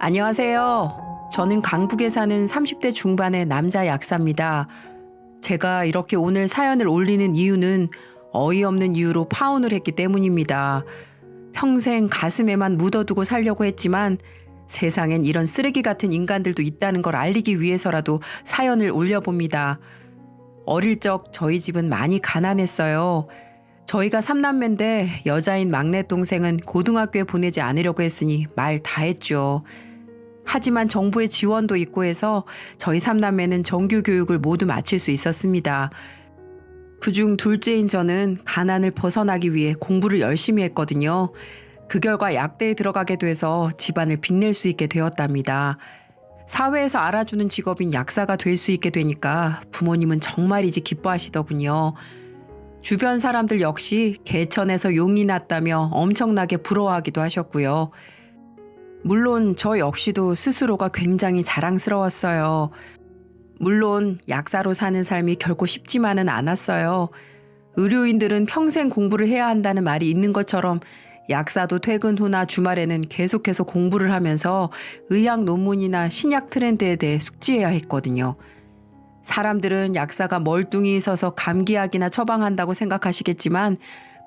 안녕하세요. 저는 강북에 사는 30대 중반의 남자 약사입니다. 제가 이렇게 오늘 사연을 올리는 이유는 어이없는 이유로 파혼을 했기 때문입니다. 평생 가슴에만 묻어두고 살려고 했지만 세상엔 이런 쓰레기 같은 인간들도 있다는 걸 알리기 위해서라도 사연을 올려봅니다. 어릴 적 저희 집은 많이 가난했어요. 저희가 3남매인데 여자인 막내 동생은 고등학교에 보내지 않으려고 했으니 말 다 했죠. 하지만 정부의 지원도 있고 해서 저희 3남매는 정규 교육을 모두 마칠 수 있었습니다. 그중 둘째인 저는 가난을 벗어나기 위해 공부를 열심히 했거든요. 그 결과 약대에 들어가게 돼서 집안을 빛낼 수 있게 되었답니다. 사회에서 알아주는 직업인 약사가 될 수 있게 되니까 부모님은 정말이지 기뻐하시더군요. 주변 사람들 역시 개천에서 용이 났다며 엄청나게 부러워하기도 하셨고요. 물론 저 역시도 스스로가 굉장히 자랑스러웠어요. 물론 약사로 사는 삶이 결코 쉽지만은 않았어요. 의료인들은 평생 공부를 해야 한다는 말이 있는 것처럼 약사도 퇴근 후나 주말에는 계속해서 공부를 하면서 의학 논문이나 신약 트렌드에 대해 숙지해야 했거든요. 사람들은 약사가 멀뚱히 서서 감기약이나 처방한다고 생각하시겠지만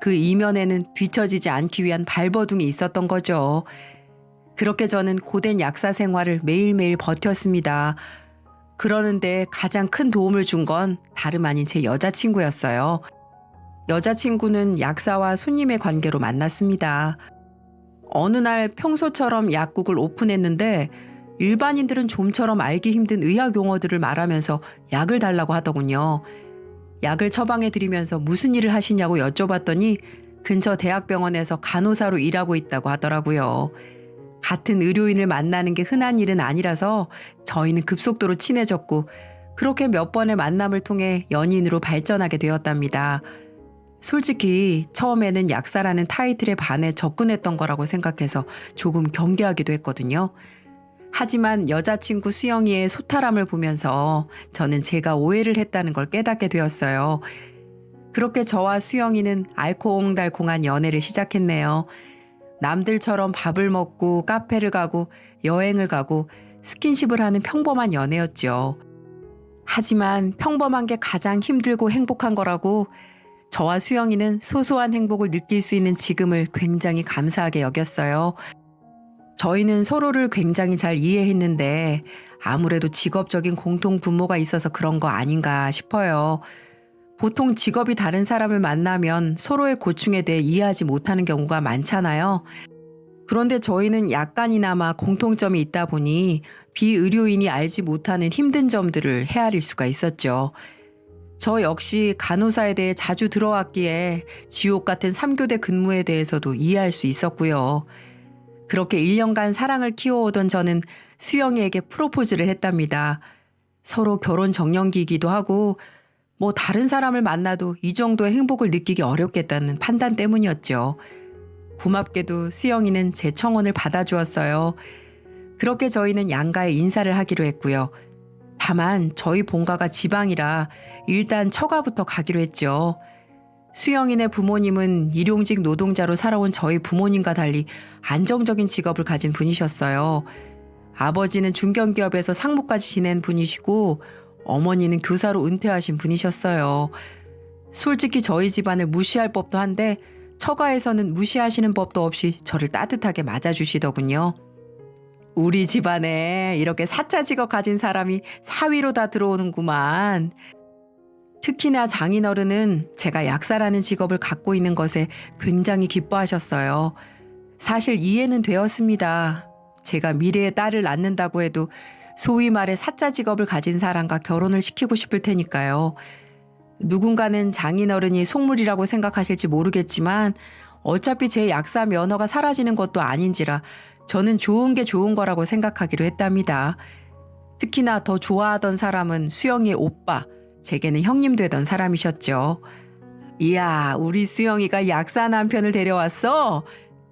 그 이면에는 뒤처지지 않기 위한 발버둥이 있었던 거죠. 그렇게 저는 고된 약사 생활을 매일매일 버텼습니다. 그러는데 가장 큰 도움을 준 건 다름 아닌 제 여자친구였어요. 여자친구는 약사와 손님의 관계로 만났습니다. 어느 날 평소처럼 약국을 오픈했는데 일반인들은 좀처럼 알기 힘든 의학 용어들을 말하면서 약을 달라고 하더군요. 약을 처방해드리면서 무슨 일을 하시냐고 여쭤봤더니 근처 대학병원에서 간호사로 일하고 있다고 하더라고요. 같은 의료인을 만나는 게 흔한 일은 아니라서 저희는 급속도로 친해졌고 그렇게 몇 번의 만남을 통해 연인으로 발전하게 되었답니다. 솔직히 처음에는 약사라는 타이틀에 반해 접근했던 거라고 생각해서 조금 경계하기도 했거든요. 하지만 여자친구 수영이의 소탈함을 보면서 저는 제가 오해를 했다는 걸 깨닫게 되었어요. 그렇게 저와 수영이는 알콩달콩한 연애를 시작했네요. 남들처럼 밥을 먹고 카페를 가고 여행을 가고 스킨십을 하는 평범한 연애였죠. 하지만 평범한 게 가장 힘들고 행복한 거라고 저와 수영이는 소소한 행복을 느낄 수 있는 지금을 굉장히 감사하게 여겼어요. 저희는 서로를 굉장히 잘 이해했는데 아무래도 직업적인 공통 분모가 있어서 그런 거 아닌가 싶어요. 보통 직업이 다른 사람을 만나면 서로의 고충에 대해 이해하지 못하는 경우가 많잖아요. 그런데 저희는 약간이나마 공통점이 있다 보니 비의료인이 알지 못하는 힘든 점들을 헤아릴 수가 있었죠. 저 역시 간호사에 대해 자주 들어왔기에 지옥 같은 3교대 근무에 대해서도 이해할 수 있었고요. 그렇게 1년간 사랑을 키워오던 저는 수영이에게 프로포즈를 했답니다. 서로 결혼 정년기이기도 하고 다른 사람을 만나도 이 정도의 행복을 느끼기 어렵겠다는 판단 때문이었죠. 고맙게도 수영이는 제 청혼을 받아주었어요. 그렇게 저희는 양가에 인사를 하기로 했고요. 다만 저희 본가가 지방이라 일단 처가부터 가기로 했죠. 수영이네 부모님은 일용직 노동자로 살아온 저희 부모님과 달리 안정적인 직업을 가진 분이셨어요. 아버지는 중견기업에서 상무까지 지낸 분이시고 어머니는 교사로 은퇴하신 분이셨어요. 솔직히 저희 집안을 무시할 법도 한데 처가에서는 무시하시는 법도 없이 저를 따뜻하게 맞아주시더군요. 우리 집안에 이렇게 사짜 직업 가진 사람이 사위로 다 들어오는구만. 특히나 장인어른은 제가 약사라는 직업을 갖고 있는 것에 굉장히 기뻐하셨어요. 사실 이해는 되었습니다. 제가 미래의 딸을 낳는다고 해도 소위 말해 사짜 직업을 가진 사람과 결혼을 시키고 싶을 테니까요. 누군가는 장인어른이 속물이라고 생각하실지 모르겠지만 어차피 제 약사 면허가 사라지는 것도 아닌지라 저는 좋은 게 좋은 거라고 생각하기로 했답니다. 특히나 더 좋아하던 사람은 수영이의 오빠, 제게는 형님 되던 사람이셨죠. 이야, 우리 수영이가 약사 남편을 데려왔어?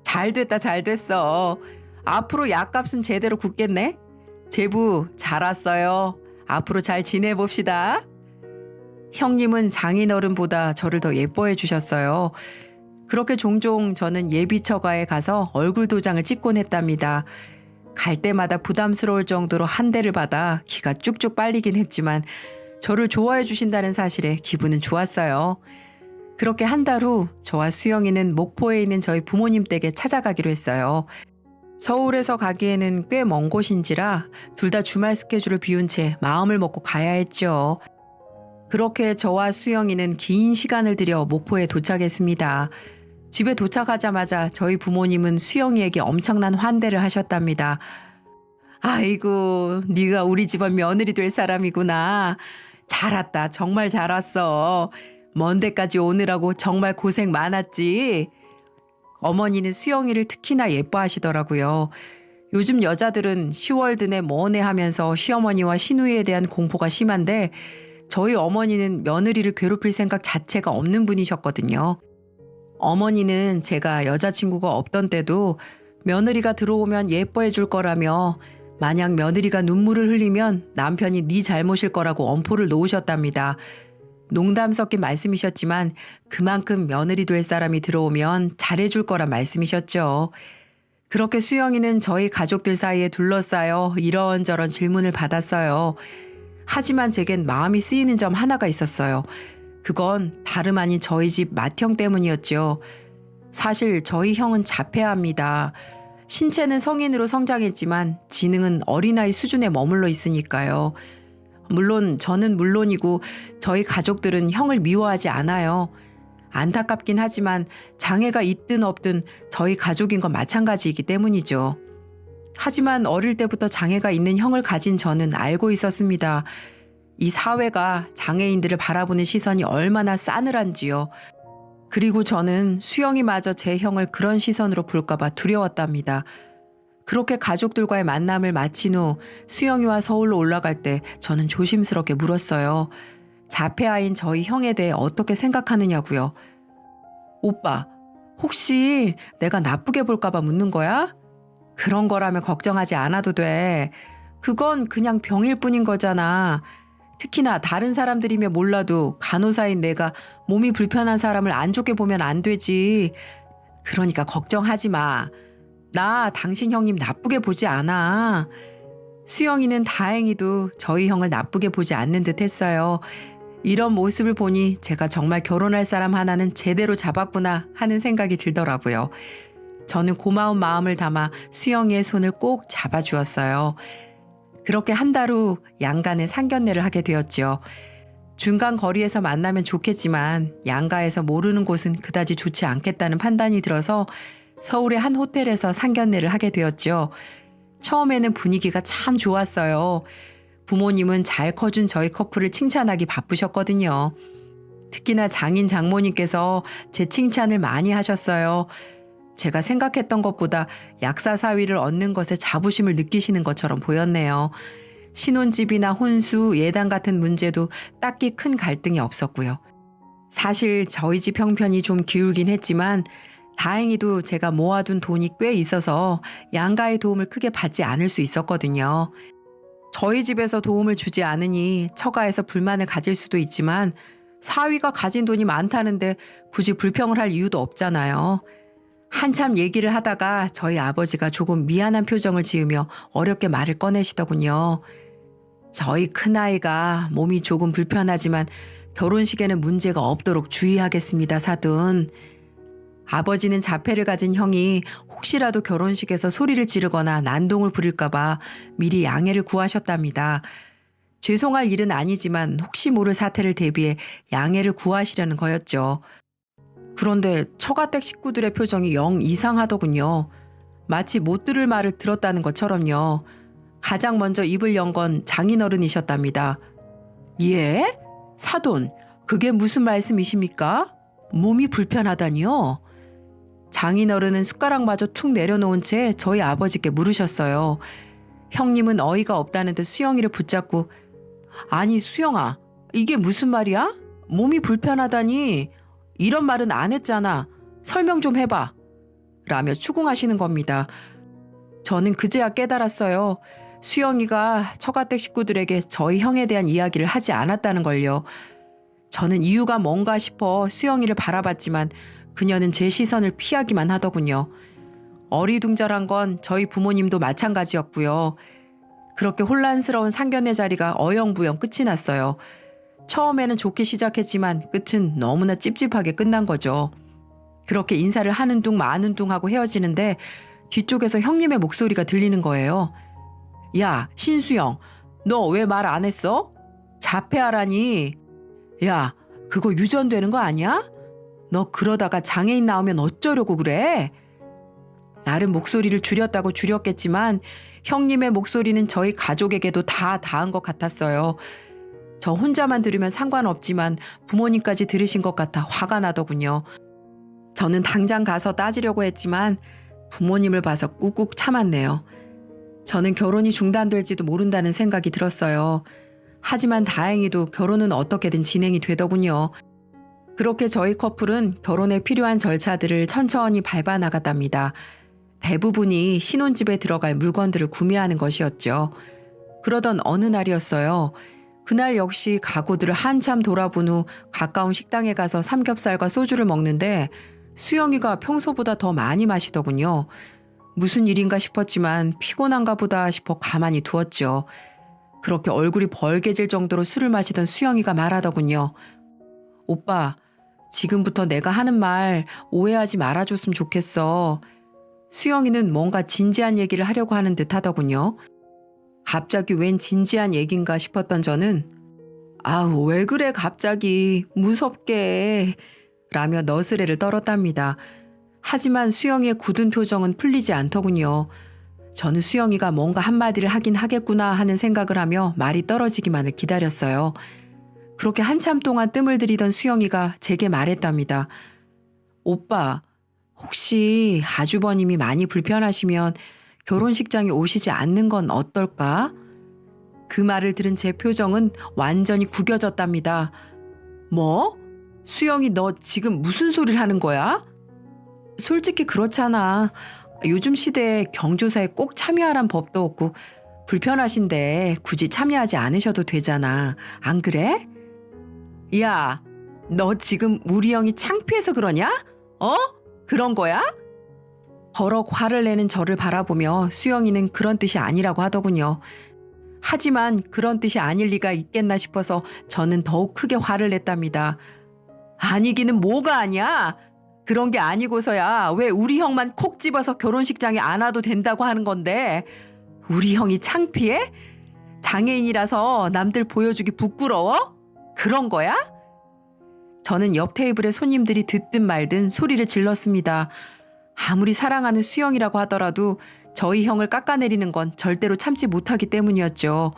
잘 됐다, 잘 됐어. 앞으로 약값은 제대로 굳겠네? 제부 잘 왔어요. 앞으로 잘 지내봅시다. 형님은 장인어른보다 저를 더 예뻐해 주셨어요. 그렇게 종종 저는 예비 처가에 가서 얼굴 도장을 찍곤 했답니다. 갈 때마다 부담스러울 정도로 한 대를 받아 기가 쭉쭉 빨리긴 했지만 저를 좋아해 주신다는 사실에 기분은 좋았어요. 그렇게 한 달 후 저와 수영이는 목포에 있는 저희 부모님 댁에 찾아가기로 했어요. 서울에서 가기에는 꽤 먼 곳인지라 둘 다 주말 스케줄을 비운 채 마음을 먹고 가야 했죠. 그렇게 저와 수영이는 긴 시간을 들여 목포에 도착했습니다. 집에 도착하자마자 저희 부모님은 수영이에게 엄청난 환대를 하셨답니다. 아이고, 네가 우리 집안 며느리 될 사람이구나. 잘 왔다. 정말 잘 왔어. 먼 데까지 오느라고 정말 고생 많았지. 어머니는 수영이를 특히나 예뻐하시더라고요. 요즘 여자들은 시월드네 뭐네 하면서 시어머니와 시누이에 대한 공포가 심한데 저희 어머니는 며느리를 괴롭힐 생각 자체가 없는 분이셨거든요. 어머니는 제가 여자친구가 없던 때도 며느리가 들어오면 예뻐해 줄 거라며 만약 며느리가 눈물을 흘리면 남편이 네 잘못일 거라고 엄포를 놓으셨답니다. 농담 섞인 말씀이셨지만 그만큼 며느리 될 사람이 들어오면 잘해줄 거란 말씀이셨죠. 그렇게 수영이는 저희 가족들 사이에 둘러싸여 이런저런 질문을 받았어요. 하지만 제겐 마음이 쓰이는 점 하나가 있었어요. 그건 다름 아닌 저희 집 맏형 때문이었죠. 사실 저희 형은 자폐아입니다. 신체는 성인으로 성장했지만 지능은 어린아이 수준에 머물러 있으니까요. 물론 저는 물론이고 저희 가족들은 형을 미워하지 않아요. 안타깝긴 하지만 장애가 있든 없든 저희 가족인 건 마찬가지이기 때문이죠. 하지만 어릴 때부터 장애가 있는 형을 가진 저는 알고 있었습니다. 이 사회가 장애인들을 바라보는 시선이 얼마나 싸늘한지요. 그리고 저는 수영이마저 제 형을 그런 시선으로 볼까봐 두려웠답니다. 그렇게 가족들과의 만남을 마친 후 수영이와 서울로 올라갈 때 저는 조심스럽게 물었어요. 자폐아인 저희 형에 대해 어떻게 생각하느냐고요. 오빠, 혹시 내가 나쁘게 볼까봐 묻는 거야? 그런 거라면 걱정하지 않아도 돼. 그건 그냥 병일 뿐인 거잖아. 특히나 다른 사람들이면 몰라도 간호사인 내가 몸이 불편한 사람을 안 좋게 보면 안 되지. 그러니까 걱정하지 마. 나 당신 형님 나쁘게 보지 않아. 수영이는 다행히도 저희 형을 나쁘게 보지 않는 듯 했어요. 이런 모습을 보니 제가 정말 결혼할 사람 하나는 제대로 잡았구나 하는 생각이 들더라고요. 저는 고마운 마음을 담아 수영이의 손을 꼭 잡아주었어요. 그렇게 한 달 후 양간에 상견례를 하게 되었죠. 중간 거리에서 만나면 좋겠지만 양가에서 모르는 곳은 그다지 좋지 않겠다는 판단이 들어서 서울의 한 호텔에서 상견례를 하게 되었죠. 처음에는 분위기가 참 좋았어요. 부모님은 잘 커준 저희 커플을 칭찬하기 바쁘셨거든요. 특히나 장인 장모님께서 제 칭찬을 많이 하셨어요. 제가 생각했던 것보다 약사 사위를 얻는 것에 자부심을 느끼시는 것처럼 보였네요. 신혼집이나 혼수, 예단 같은 문제도 딱히 큰 갈등이 없었고요. 사실 저희 집 형편이 좀 기울긴 했지만 다행히도 제가 모아둔 돈이 꽤 있어서 양가의 도움을 크게 받지 않을 수 있었거든요. 저희 집에서 도움을 주지 않으니 처가에서 불만을 가질 수도 있지만 사위가 가진 돈이 많다는데 굳이 불평을 할 이유도 없잖아요. 한참 얘기를 하다가 저희 아버지가 조금 미안한 표정을 지으며 어렵게 말을 꺼내시더군요. 저희 큰아이가 몸이 조금 불편하지만 결혼식에는 문제가 없도록 주의하겠습니다, 사돈. 아버지는 자폐를 가진 형이 혹시라도 결혼식에서 소리를 지르거나 난동을 부릴까봐 미리 양해를 구하셨답니다. 죄송할 일은 아니지만 혹시 모를 사태를 대비해 양해를 구하시려는 거였죠. 그런데 처가댁 식구들의 표정이 영 이상하더군요. 마치 못 들을 말을 들었다는 것처럼요. 가장 먼저 입을 연 건 장인어른이셨답니다. 예? 사돈, 그게 무슨 말씀이십니까? 몸이 불편하다니요? 장인어른은 숟가락마저 툭 내려놓은 채 저희 아버지께 물으셨어요. 형님은 어이가 없다는 듯 수영이를 붙잡고 아니 수영아, 이게 무슨 말이야? 몸이 불편하다니 이런 말은 안 했잖아. 설명 좀 해봐. 라며 추궁하시는 겁니다. 저는 그제야 깨달았어요. 수영이가 처가댁 식구들에게 저희 형에 대한 이야기를 하지 않았다는 걸요. 저는 이유가 뭔가 싶어 수영이를 바라봤지만 그녀는 제 시선을 피하기만 하더군요. 어리둥절한 건 저희 부모님도 마찬가지였고요. 그렇게 혼란스러운 상견례 자리가 어영부영 끝이 났어요. 처음에는 좋게 시작했지만 끝은 너무나 찝찝하게 끝난 거죠. 그렇게 인사를 하는 둥 마는 둥 하고 헤어지는데 뒤쪽에서 형님의 목소리가 들리는 거예요. 야, 신수영, 너 왜 말 안 했어? 자폐하라니. 야, 그거 유전되는 거 아니야? 너 그러다가 장애인 나오면 어쩌려고 그래? 나름 목소리를 줄였다고 줄였겠지만 형님의 목소리는 저희 가족에게도 다 닿은 것 같았어요. 저 혼자만 들으면 상관없지만 부모님까지 들으신 것 같아 화가 나더군요. 저는 당장 가서 따지려고 했지만 부모님을 봐서 꾹꾹 참았네요. 저는 결혼이 중단될지도 모른다는 생각이 들었어요. 하지만 다행히도 결혼은 어떻게든 진행이 되더군요. 그렇게 저희 커플은 결혼에 필요한 절차들을 천천히 밟아 나갔답니다. 대부분이 신혼집에 들어갈 물건들을 구매하는 것이었죠. 그러던 어느 날이었어요. 그날 역시 가구들을 한참 돌아본 후 가까운 식당에 가서 삼겹살과 소주를 먹는데 수영이가 평소보다 더 많이 마시더군요. 무슨 일인가 싶었지만 피곤한가 보다 싶어 가만히 두었죠. 그렇게 얼굴이 벌개질 정도로 술을 마시던 수영이가 말하더군요. 오빠, 지금부터 내가 하는 말 오해하지 말아줬으면 좋겠어. 수영이는 뭔가 진지한 얘기를 하려고 하는 듯 하더군요. 갑자기 웬 진지한 얘긴가 싶었던 저는 아우 왜 그래 갑자기 무섭게 라며 너스레를 떨었답니다. 하지만 수영이의 굳은 표정은 풀리지 않더군요. 저는 수영이가 뭔가 한마디를 하긴 하겠구나 하는 생각을 하며 말이 떨어지기만을 기다렸어요. 그렇게 한참 동안 뜸을 들이던 수영이가 제게 말했답니다. 오빠, 혹시 아주버님이 많이 불편하시면 결혼식장에 오시지 않는 건 어떨까? 그 말을 들은 제 표정은 완전히 구겨졌답니다. 뭐? 수영이 너 지금 무슨 소리를 하는 거야? 솔직히 그렇잖아. 요즘 시대에 경조사에 꼭 참여하란 법도 없고 불편하신데 굳이 참여하지 않으셔도 되잖아. 안 그래? 야, 너 지금 우리 형이 창피해서 그러냐? 어? 그런 거야? 버럭 화를 내는 저를 바라보며 수영이는 그런 뜻이 아니라고 하더군요. 하지만 그런 뜻이 아닐 리가 있겠나 싶어서 저는 더욱 크게 화를 냈답니다. 아니기는 뭐가 아니야? 그런 게 아니고서야 왜 우리 형만 콕 집어서 결혼식장에 안 와도 된다고 하는 건데 우리 형이 창피해? 장애인이라서 남들 보여주기 부끄러워? 그런 거야? 저는 옆 테이블의 손님들이 듣든 말든 소리를 질렀습니다. 아무리 사랑하는 수영이라고 하더라도 저희 형을 깎아내리는 건 절대로 참지 못하기 때문이었죠.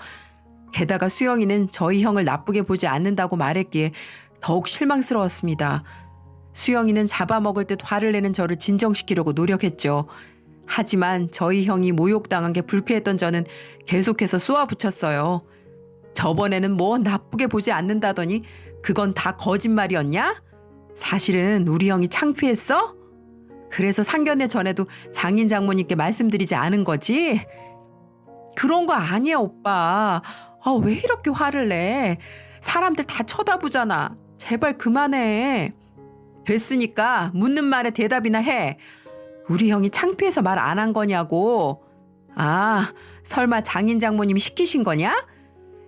게다가 수영이는 저희 형을 나쁘게 보지 않는다고 말했기에 더욱 실망스러웠습니다. 수영이는 잡아먹을 듯 화를 내는 저를 진정시키려고 노력했죠. 하지만 저희 형이 모욕당한 게 불쾌했던 저는 계속해서 쏘아붙였어요. 저번에는 뭐 나쁘게 보지 않는다더니 그건 다 거짓말이었냐? 사실은 우리 형이 창피했어? 그래서 상견례 전에도 장인 장모님께 말씀드리지 않은 거지? 그런 거 아니야 오빠. 왜 이렇게 화를 내? 사람들 다 쳐다보잖아. 제발 그만해. 됐으니까 묻는 말에 대답이나 해. 우리 형이 창피해서 말 안 한 거냐고. 아, 설마 장인 장모님이 시키신 거냐?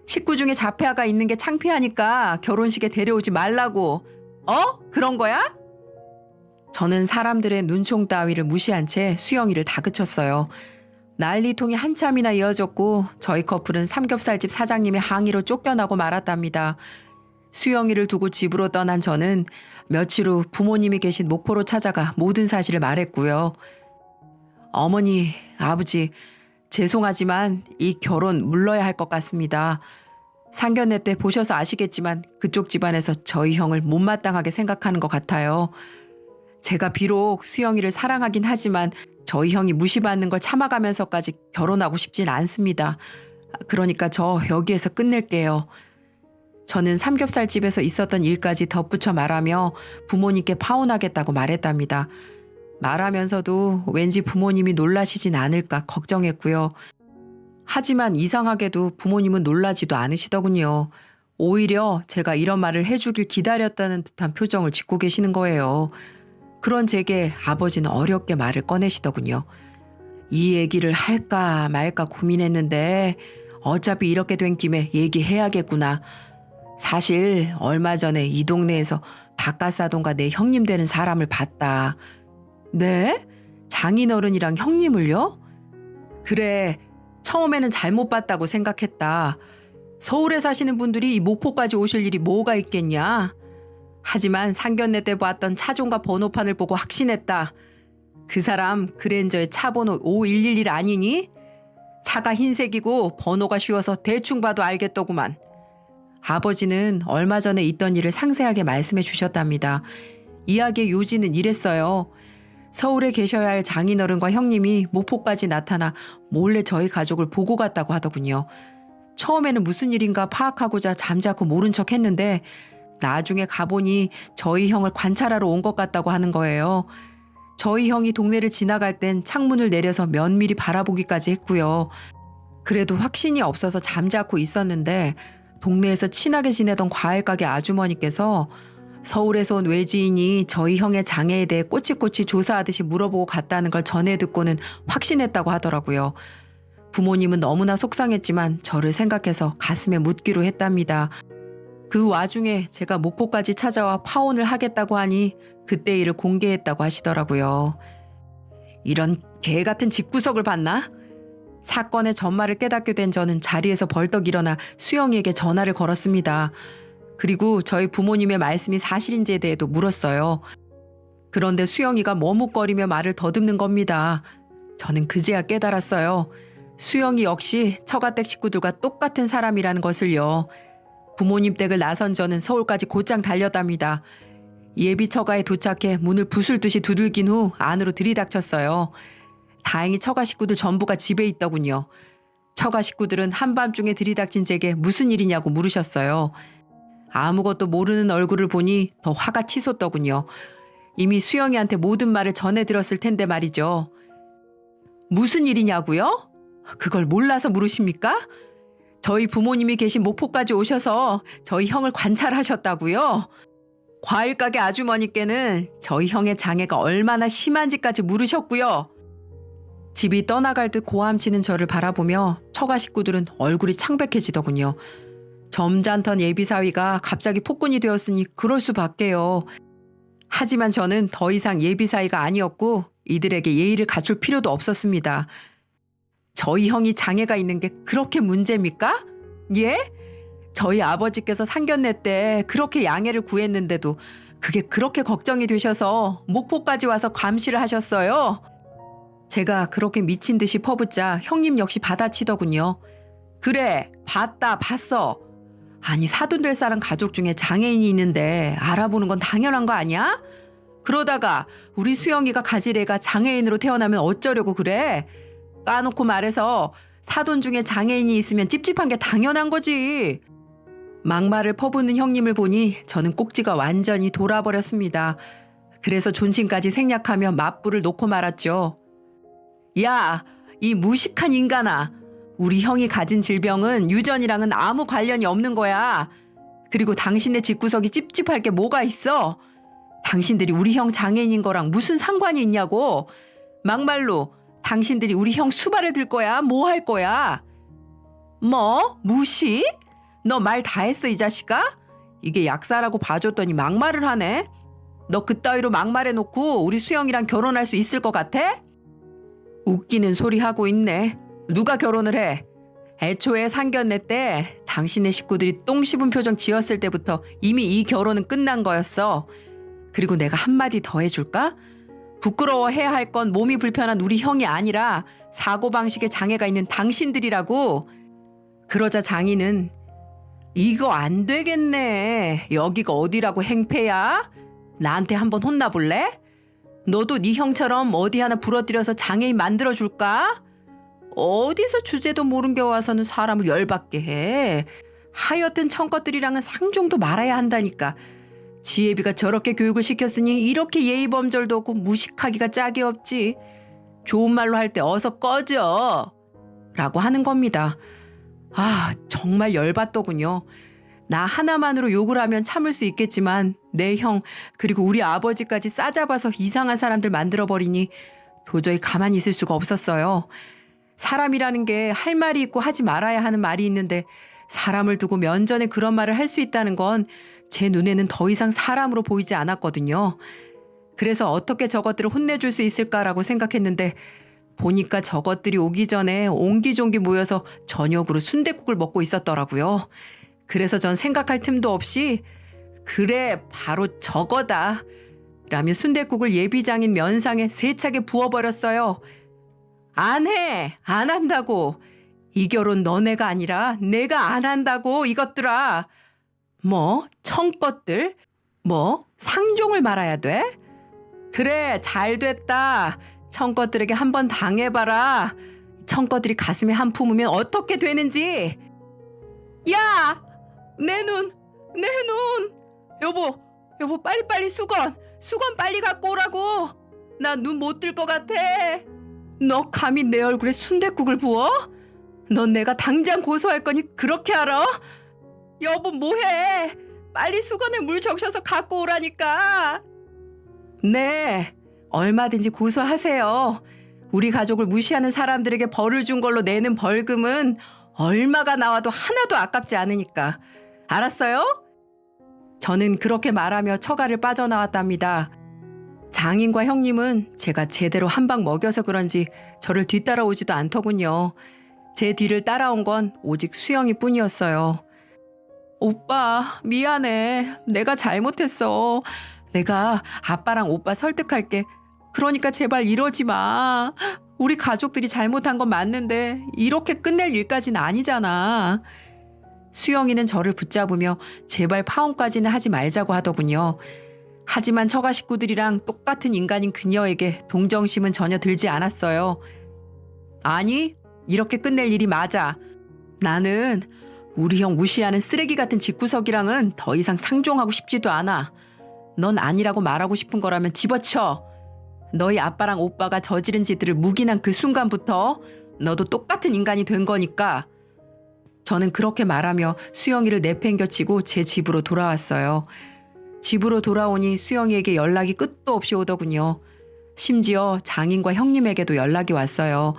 식구 중에 자폐아가 있는 게 창피하니까 결혼식에 데려오지 말라고. 그런 거야? 저는 사람들의 눈총 따위를 무시한 채 수영이를 다그쳤어요. 난리통이 한참이나 이어졌고 저희 커플은 삼겹살집 사장님의 항의로 쫓겨나고 말았답니다. 수영이를 두고 집으로 떠난 저는 며칠 후 부모님이 계신 목포로 찾아가 모든 사실을 말했고요. 어머니, 아버지, 죄송하지만 이 결혼 물러야 할 것 같습니다. 상견례 때 보셔서 아시겠지만 그쪽 집안에서 저희 형을 못마땅하게 생각하는 것 같아요. 제가 비록 수영이를 사랑하긴 하지만 저희 형이 무시받는 걸 참아가면서까지 결혼하고 싶진 않습니다. 그러니까 저 여기에서 끝낼게요. 저는 삼겹살집에서 있었던 일까지 덧붙여 말하며 부모님께 파혼하겠다고 말했답니다. 말하면서도 왠지 부모님이 놀라시진 않을까 걱정했고요. 하지만 이상하게도 부모님은 놀라지도 않으시더군요. 오히려 제가 이런 말을 해주길 기다렸다는 듯한 표정을 짓고 계시는 거예요. 그런 제게 아버지는 어렵게 말을 꺼내시더군요. 이 얘기를 할까 말까 고민했는데 어차피 이렇게 된 김에 얘기해야겠구나. 사실 얼마 전에 이 동네에서 바깥사돈과 내 형님 되는 사람을 봤다. 네? 장인어른이랑 형님을요? 그래, 처음에는 잘못 봤다고 생각했다. 서울에 사시는 분들이 이 목포까지 오실 일이 뭐가 있겠냐? 하지만 상견례 때 봤던 차종과 번호판을 보고 확신했다. 그 사람 그랜저의 차번호 5111 아니니? 차가 흰색이고 번호가 쉬워서 대충 봐도 알겠더구만. 아버지는 얼마 전에 있던 일을 상세하게 말씀해 주셨답니다. 이야기의 요지는 이랬어요. 서울에 계셔야 할 장인어른과 형님이 목포까지 나타나 몰래 저희 가족을 보고 갔다고 하더군요. 처음에는 무슨 일인가 파악하고자 잠자코 모른 척 했는데 나중에 가보니 저희 형을 관찰하러 온 것 같다고 하는 거예요. 저희 형이 동네를 지나갈 땐 창문을 내려서 면밀히 바라보기까지 했고요. 그래도 확신이 없어서 잠자코 있었는데 동네에서 친하게 지내던 과일가게 아주머니께서 서울에서 온 외지인이 저희 형의 장애에 대해 꼬치꼬치 조사하듯이 물어보고 갔다는 걸 전해 듣고는 확신했다고 하더라고요. 부모님은 너무나 속상했지만 저를 생각해서 가슴에 묻기로 했답니다. 그 와중에 제가 목포까지 찾아와 파혼을 하겠다고 하니 그때 일을 공개했다고 하시더라고요. 이런 개 같은 집구석을 봤나? 사건의 전말을 깨닫게 된 저는 자리에서 벌떡 일어나 수영이에게 전화를 걸었습니다. 그리고 저희 부모님의 말씀이 사실인지에 대해도 물었어요. 그런데 수영이가 머뭇거리며 말을 더듬는 겁니다. 저는 그제야 깨달았어요. 수영이 역시 처가댁 식구들과 똑같은 사람이라는 것을요. 부모님 댁을 나선 저는 서울까지 곧장 달렸답니다. 예비 처가에 도착해 문을 부술듯이 두들긴 후 안으로 들이닥쳤어요. 다행히 처가 식구들 전부가 집에 있더군요. 처가 식구들은 한밤중에 들이닥친 제게 무슨 일이냐고 물으셨어요. 아무것도 모르는 얼굴을 보니 더 화가 치솟더군요. 이미 수영이한테 모든 말을 전해 들었을 텐데 말이죠. 무슨 일이냐고요? 그걸 몰라서 물으십니까? 저희 부모님이 계신 목포까지 오셔서 저희 형을 관찰하셨다고요? 과일가게 아주머니께는 저희 형의 장애가 얼마나 심한지까지 물으셨고요. 집이 떠나갈 듯 고함치는 저를 바라보며 처가 식구들은 얼굴이 창백해지더군요. 점잖던 예비사위가 갑자기 폭군이 되었으니 그럴 수밖에요. 하지만 저는 더 이상 예비사위가 아니었고 이들에게 예의를 갖출 필요도 없었습니다. 저희 형이 장애가 있는 게 그렇게 문제입니까? 예? 저희 아버지께서 상견례 때 그렇게 양해를 구했는데도 그게 그렇게 걱정이 되셔서 목포까지 와서 감시를 하셨어요. 제가 그렇게 미친 듯이 퍼붓자 형님 역시 받아치더군요. 그래, 봤어. 아니 사돈 될 사람 가족 중에 장애인이 있는데 알아보는 건 당연한 거 아니야? 그러다가 우리 수영이가 가질 애가 장애인으로 태어나면 어쩌려고 그래? 까놓고 말해서 사돈 중에 장애인이 있으면 찝찝한 게 당연한 거지. 막말을 퍼붓는 형님을 보니 저는 꼭지가 완전히 돌아버렸습니다. 그래서 존심까지 생략하며 맞불을 놓고 말았죠. 야, 이 무식한 인간아. 우리 형이 가진 질병은 유전이랑은 아무 관련이 없는 거야. 그리고 당신네 집구석이 찝찝할 게 뭐가 있어? 당신들이 우리 형 장애인인 거랑 무슨 상관이 있냐고. 막말로 당신들이 우리 형 수발을 들 거야? 뭐 할 거야? 뭐? 무식? 너 말 다 했어 이 자식아? 이게 약사라고 봐줬더니 막말을 하네. 너 그따위로 막말해놓고 우리 수영이랑 결혼할 수 있을 것 같아? 웃기는 소리 하고 있네. 누가 결혼을 해? 애초에 상견례 때 당신네 식구들이 똥 씹은 표정 지었을 때부터 이미 이 결혼은 끝난 거였어. 그리고 내가 한마디 더 해줄까? 부끄러워해야 할 건 몸이 불편한 우리 형이 아니라 사고방식에 장애가 있는 당신들이라고. 그러자 장인은 이거 안 되겠네. 여기가 어디라고 행패야? 나한테 한번 혼나볼래? 너도 네 형처럼 어디 하나 부러뜨려서 장애인 만들어줄까? 어디서 주제도 모른 게 와서는 사람을 열받게 해. 하여튼 청것들이랑은 상종도 말아야 한다니까. 지혜비가 저렇게 교육을 시켰으니 이렇게 예의범절도 없고 무식하기가 짝이 없지. 좋은 말로 할 때 어서 꺼져. 라고 하는 겁니다. 아, 정말 열받더군요. 나 하나만으로 욕을 하면 참을 수 있겠지만 내 형 그리고 우리 아버지까지 싸잡아서 이상한 사람들 만들어버리니 도저히 가만히 있을 수가 없었어요. 사람이라는 게 할 말이 있고 하지 말아야 하는 말이 있는데 사람을 두고 면전에 그런 말을 할 수 있다는 건 제 눈에는 더 이상 사람으로 보이지 않았거든요. 그래서 어떻게 저것들을 혼내줄 수 있을까라고 생각했는데 보니까 저것들이 오기 전에 옹기종기 모여서 저녁으로 순댓국을 먹고 있었더라고요. 그래서 전 생각할 틈도 없이 그래 바로 저거다 라며 순댓국을 예비장인 면상에 세차게 부어버렸어요. 안 해! 안 한다고! 이 결혼 너네가 아니라 내가 안 한다고 이것들아! 뭐? 청것들? 뭐? 상종을 말아야 돼? 그래 잘 됐다. 청것들에게 한번 당해봐라. 청것들이 가슴에 한 품으면 어떻게 되는지. 야! 내 눈! 내 눈! 여보 빨리빨리 수건 빨리 갖고 오라고. 나 눈 못 뜰 것 같아. 너 감히 내 얼굴에 순댓국을 부어? 넌 내가 당장 고소할 거니 그렇게 알아? 여보 뭐해? 빨리 수건에 물 적셔서 갖고 오라니까. 네, 얼마든지 고소하세요. 우리 가족을 무시하는 사람들에게 벌을 준 걸로 내는 벌금은 얼마가 나와도 하나도 아깝지 않으니까. 알았어요? 저는 그렇게 말하며 처가를 빠져나왔답니다. 장인과 형님은 제가 제대로 한 방 먹여서 그런지 저를 뒤따라오지도 않더군요. 제 뒤를 따라온 건 오직 수영이 뿐이었어요. 오빠, 미안해. 내가 잘못했어. 내가 아빠랑 오빠 설득할게. 그러니까 제발 이러지 마. 우리 가족들이 잘못한 건 맞는데 이렇게 끝낼 일까지는 아니잖아. 수영이는 저를 붙잡으며 제발 파혼까지는 하지 말자고 하더군요. 하지만 처가 식구들이랑 똑같은 인간인 그녀에게 동정심은 전혀 들지 않았어요. 아니, 이렇게 끝낼 일이 맞아. 나는 우리 형 무시하는 쓰레기 같은 집구석이랑은 더 이상 상종하고 싶지도 않아. 넌 아니라고 말하고 싶은 거라면 집어쳐. 너희 아빠랑 오빠가 저지른 짓들을 묵인한 그 순간부터 너도 똑같은 인간이 된 거니까. 저는 그렇게 말하며 수영이를 내팽겨치고 제 집으로 돌아왔어요. 집으로 돌아오니 수영이에게 연락이 끝도 없이 오더군요. 심지어 장인과 형님에게도 연락이 왔어요.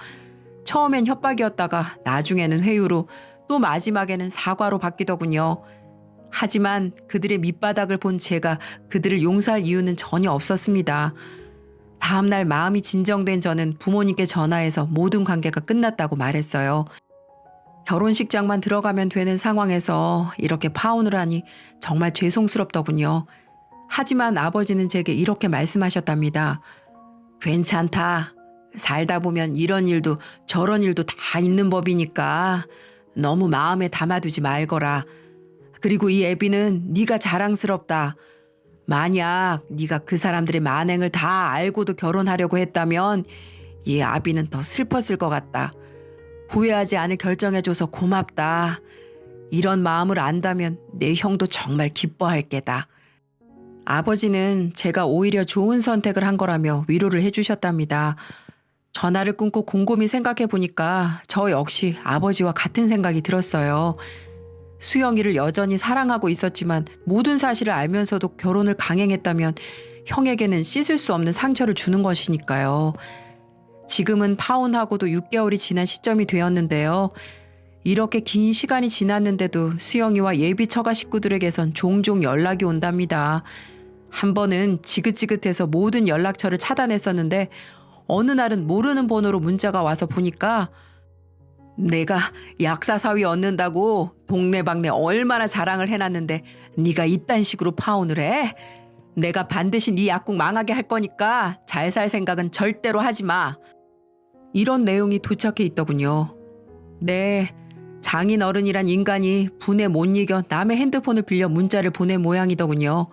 처음엔 협박이었다가 나중에는 회유로 또 마지막에는 사과로 바뀌더군요. 하지만 그들의 밑바닥을 본 제가 그들을 용서할 이유는 전혀 없었습니다. 다음날 마음이 진정된 저는 부모님께 전화해서 모든 관계가 끝났다고 말했어요. 결혼식장만 들어가면 되는 상황에서 이렇게 파혼을 하니 정말 죄송스럽더군요. 하지만 아버지는 제게 이렇게 말씀하셨답니다. 괜찮다. 살다 보면 이런 일도 저런 일도 다 있는 법이니까 너무 마음에 담아두지 말거라. 그리고 이 애비는 네가 자랑스럽다. 만약 네가 그 사람들의 만행을 다 알고도 결혼하려고 했다면 이 아비는 더 슬펐을 것 같다. 후회하지 않을 결정해줘서 고맙다. 이런 마음을 안다면 내 형도 정말 기뻐할 게다. 아버지는 제가 오히려 좋은 선택을 한 거라며 위로를 해주셨답니다. 전화를 끊고 곰곰이 생각해 보니까 저 역시 아버지와 같은 생각이 들었어요. 수영이를 여전히 사랑하고 있었지만 모든 사실을 알면서도 결혼을 강행했다면 형에게는 씻을 수 없는 상처를 주는 것이니까요. 지금은 파혼하고도 6개월이 지난 시점이 되었는데요. 이렇게 긴 시간이 지났는데도 수영이와 예비 처가 식구들에게선 종종 연락이 온답니다. 한 번은 지긋지긋해서 모든 연락처를 차단했었는데 어느 날은 모르는 번호로 문자가 와서 보니까 내가 약사사위 얻는다고 동네방네 얼마나 자랑을 해놨는데 네가 이딴 식으로 파혼을 해? 내가 반드시 네 약국 망하게 할 거니까 잘 살 생각은 절대로 하지 마. 이런 내용이 도착해 있더군요. 네, 장인 어른이란 인간이 분에 못 이겨 남의 핸드폰을 빌려 문자를 보낸 모양이더군요.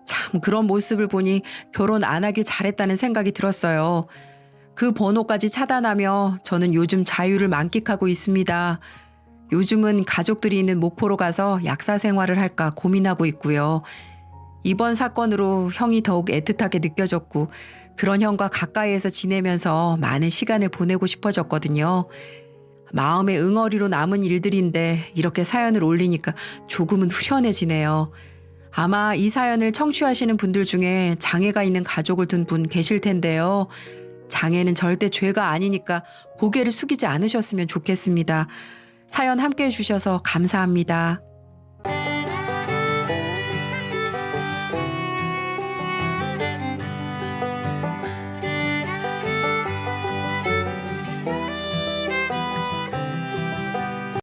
참 그런 모습을 보니 결혼 안 하길 잘했다는 생각이 들었어요. 그 번호까지 차단하며 저는 요즘 자유를 만끽하고 있습니다. 요즘은 가족들이 있는 목포로 가서 약사 생활을 할까 고민하고 있고요. 이번 사건으로 형이 더욱 애틋하게 느껴졌고 그런 형과 가까이에서 지내면서 많은 시간을 보내고 싶어졌거든요. 마음의 응어리로 남은 일들인데 이렇게 사연을 올리니까 조금은 후련해지네요. 아마 이 사연을 청취하시는 분들 중에 장애가 있는 가족을 둔 분 계실 텐데요. 장애는 절대 죄가 아니니까 고개를 숙이지 않으셨으면 좋겠습니다. 사연 함께 해주셔서 감사합니다.